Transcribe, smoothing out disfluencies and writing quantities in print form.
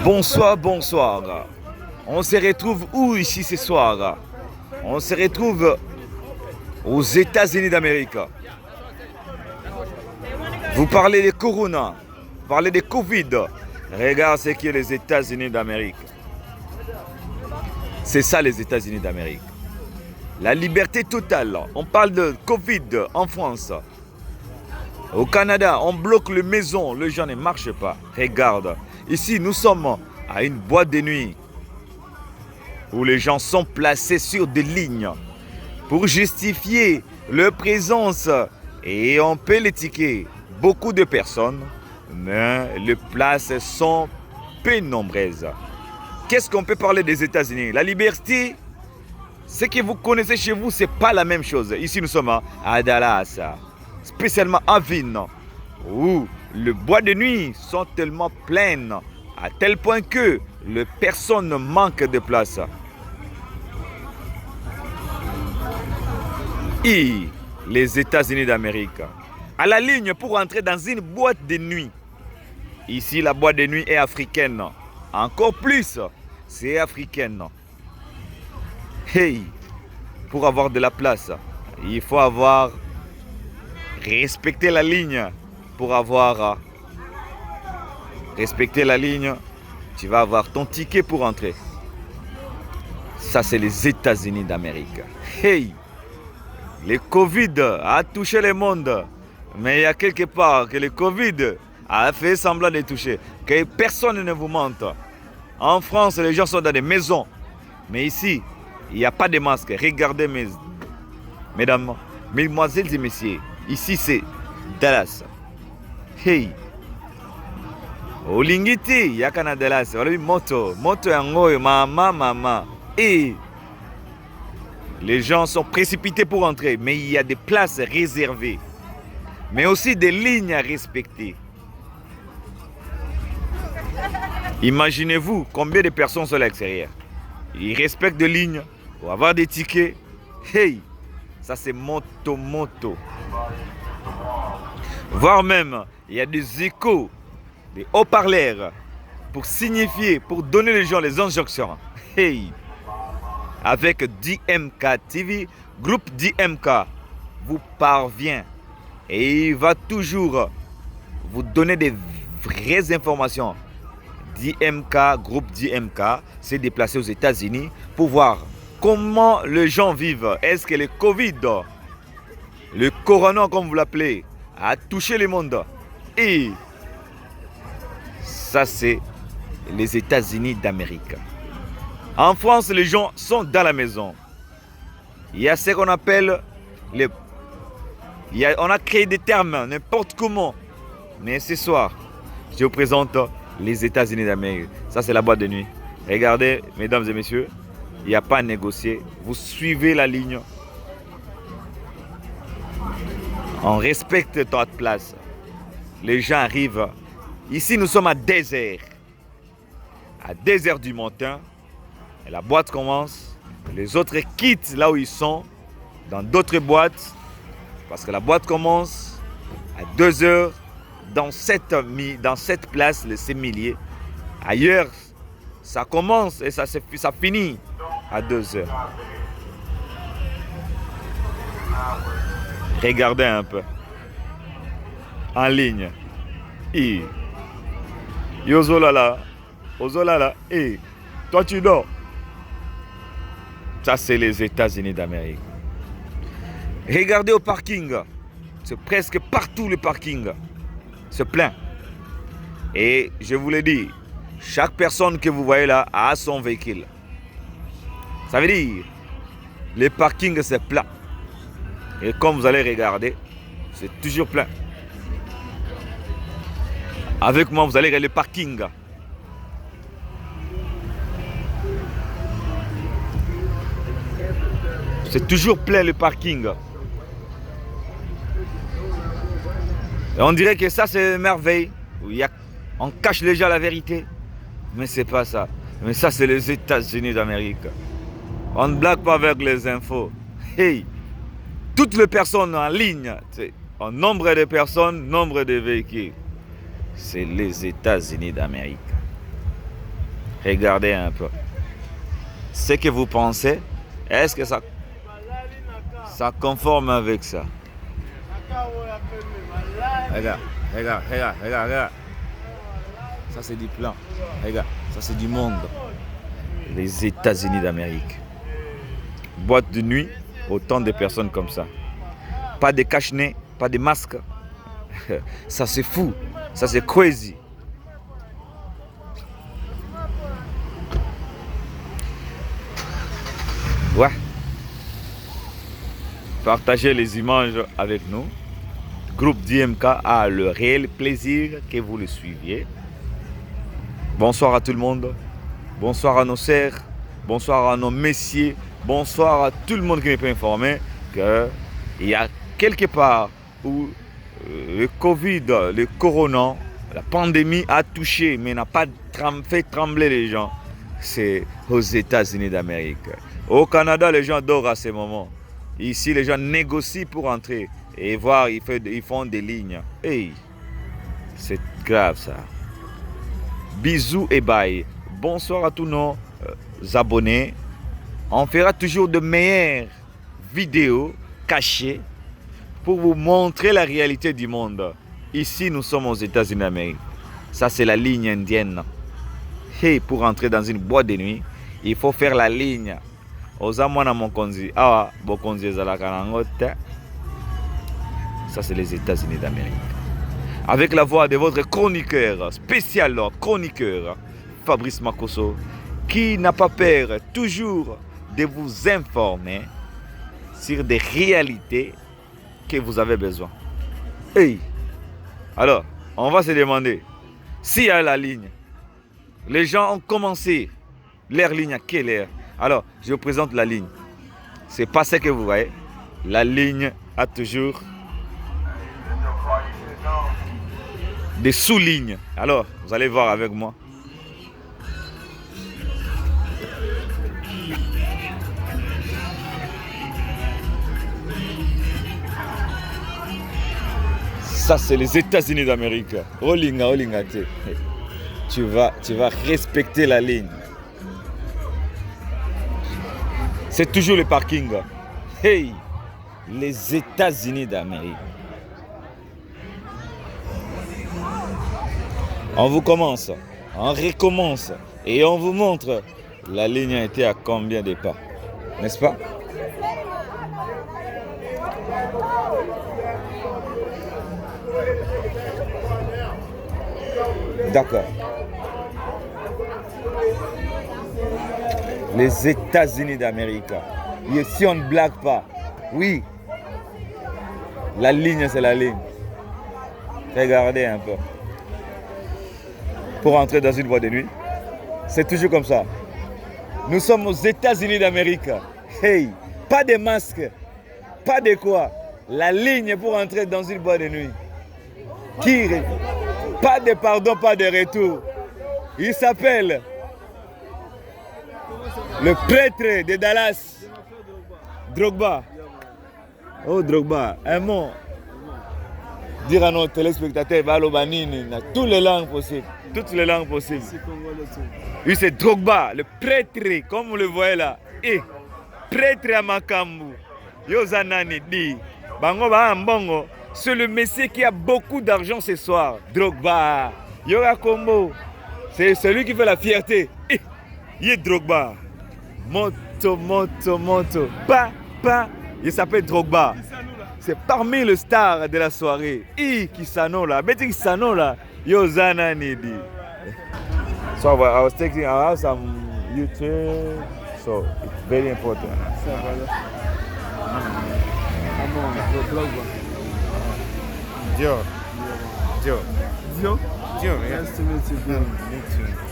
Bonsoir, bonsoir. On se retrouve où ici ce soir? On se retrouve aux États-Unis d'Amérique. Vous parlez de Corona, vous parlez de Covid. Regarde ce qu'est les États-Unis d'Amérique. C'est ça les États-Unis d'Amérique. La liberté totale. On parle de Covid en France. Au Canada, on bloque les maisons, les gens ne marchent pas. Regarde, ici nous sommes à une boîte de nuit où les gens sont placés sur des lignes pour justifier leur présence et on paie les tickets. Beaucoup de personnes, mais les places sont peu nombreuses. Qu'est-ce qu'on peut parler des États-Unis? La liberté, ce que vous connaissez chez vous, ce n'est pas la même chose. Ici, nous sommes à Dallas, spécialement à Vine, où les boîtes de nuit sont tellement pleines, à tel point que les personnes manquent de place. Et les États-Unis d'Amérique, à la ligne pour entrer dans une boîte de nuit. Ici, la boîte de nuit est africaine. Encore plus, c'est africaine. Hey, pour avoir de la place, il faut avoir respecté la ligne. Pour avoir respecté la ligne, tu vas avoir ton ticket pour entrer. Ça, c'est les États-Unis d'Amérique. Hey, le Covid a touché le monde. Mais il y a quelque part que le Covid a fait semblant de toucher. Que personne ne vous mente. En France, les gens sont dans des maisons. Mais ici, il n'y a pas de masque. Regardez, mesdames, mesdemoiselles et messieurs. Ici, c'est Dallas. Hey. Olingiti, il y a Canada Dallas. On a vu moto. Moto yango, mama. Et les gens sont précipités pour entrer. Mais il y a des places réservées. Mais aussi des lignes à respecter. Imaginez-vous combien de personnes sont à l'extérieur. Ils respectent des lignes pour avoir des tickets. Hey, ça c'est moto. Voire même, il y a des échos, des haut-parleurs pour signifier, pour donner les gens les injonctions. Hey, avec DMK TV, groupe DMK vous parvient. Et il va toujours vous donner des vraies informations. DMK, groupe DMK, s'est déplacé aux États-Unis pour voir comment les gens vivent. Est-ce que le Covid, le Corona comme vous l'appelez, a touché le monde? Et ça, c'est les États-Unis d'Amérique. En France, les gens sont dans la maison. Il y a ce qu'on appelle les... On a créé des termes, n'importe comment. Mais ce soir, je vous présente les États-Unis d'Amérique. Ça, c'est la boîte de nuit. Regardez, mesdames et messieurs, il n'y a pas à négocier. Vous suivez la ligne. On respecte votre place. Les gens arrivent. Ici, nous sommes à 2h. À 2h du matin, et la boîte commence. Les autres quittent là où ils sont, dans d'autres boîtes. Parce que la boîte commence à 2h dans cette place, les 6 milliers. Ailleurs, ça commence et ça finit à 2h. Regardez un peu. En ligne. Et Yozolala. Ozolala. Et toi tu dors. Ça c'est les États-Unis d'Amérique. Regardez au parking, c'est presque partout le parking, c'est plein. Et je vous l'ai dit, chaque personne que vous voyez là a son véhicule. Ça veut dire, le parking c'est plein. Et comme vous allez regarder, c'est toujours plein. Avec moi, vous allez regarder le parking. C'est toujours plein le parking. Et on dirait que ça c'est une merveille. On cache déjà la vérité. Mais c'est pas ça. Mais ça c'est les États-Unis d'Amérique. On ne blague pas avec les infos. Hey, toutes les personnes en ligne, en nombre de personnes, nombre de véhicules. C'est les États-Unis d'Amérique. Regardez un peu. Ce que vous pensez, est-ce que ça conforme avec ça? Regarde, regarde, regarde, regarde, regarde. Ça c'est du plan. Regarde, ça c'est du monde. Les États-Unis d'Amérique. Boîte de nuit, autant de personnes comme ça. Pas de cache-nez, pas de masque. Ça c'est fou, ça c'est crazy. Ouais. Partagez les images avec nous. Groupe DMK a le réel plaisir que vous le suiviez. Bonsoir à tout le monde. Bonsoir à nos sœurs. Bonsoir à nos messieurs. Bonsoir à tout le monde qui n'est pas informé qu'il y a quelque part où le Covid, le corona, la pandémie a touché mais n'a pas fait trembler les gens. C'est aux États-Unis d'Amérique. Au Canada, les gens dorment à ces moments. Ici, les gens négocient pour entrer et voir, ils font des lignes. Hey, c'est grave ça. Bisous et bye. Bonsoir à tous nos abonnés. On fera toujours de meilleures vidéos cachées pour vous montrer la réalité du monde. Ici, nous sommes aux États-Unis d'Amérique. Ça, c'est la ligne indienne. Et pour entrer dans une boîte de nuit, il faut faire la ligne. Ça, c'est les États-Unis d'Amérique. Avec la voix de votre chroniqueur, spécial chroniqueur, Fabrice Makosso, qui n'a pas peur toujours de vous informer sur des réalités que vous avez besoin. Hey! Alors, on va se demander, s'il y a la ligne, les gens ont commencé leur ligne à quelle heure? Alors, je vous présente la ligne. C'est pas ce que vous voyez. La ligne a toujours des sous-lignes. Alors, vous allez voir avec moi. Ça, c'est les États-Unis d'Amérique. Olinga, olinga, tu vas respecter la ligne. C'est toujours le parking. Hey, les États-Unis d'Amérique. On vous commence, on recommence et on vous montre la ligne a été à combien de pas, n'est-ce pas? D'accord. Les États-Unis d'Amérique. Si on ne blague pas, oui, la ligne c'est la ligne. Regardez un peu. Pour entrer dans une boîte de nuit, c'est toujours comme ça. Nous sommes aux États-Unis d'Amérique. Hey, pas de masque, pas de quoi. La ligne pour entrer dans une boîte de nuit. Pas de pardon, pas de retour. Il s'appelle le prêtre de Dallas, Drogba. Oh, Drogba, un mot. Dire à nos téléspectateurs, Balobanini, dans toutes les langues possibles. Toutes les langues possibles. Oui, c'est Drogba, le prêtre, comme vous le voyez là. Et prêtre à Makambu. Yozanani dit, Bango Mbongo, c'est le monsieur qui a beaucoup d'argent ce soir. Drogba. Yoga Kombo, c'est celui qui fait la fierté. Et il est Drogba. Moto. Pa. Il s'appelle Drogba. C'est parmi les stars de la soirée. Kisano là. Betty Kisano là. Yozana Nidi. So I was taking, I have some YouTube. So it's very important. Dio. Nice to meet you, bro. Me too.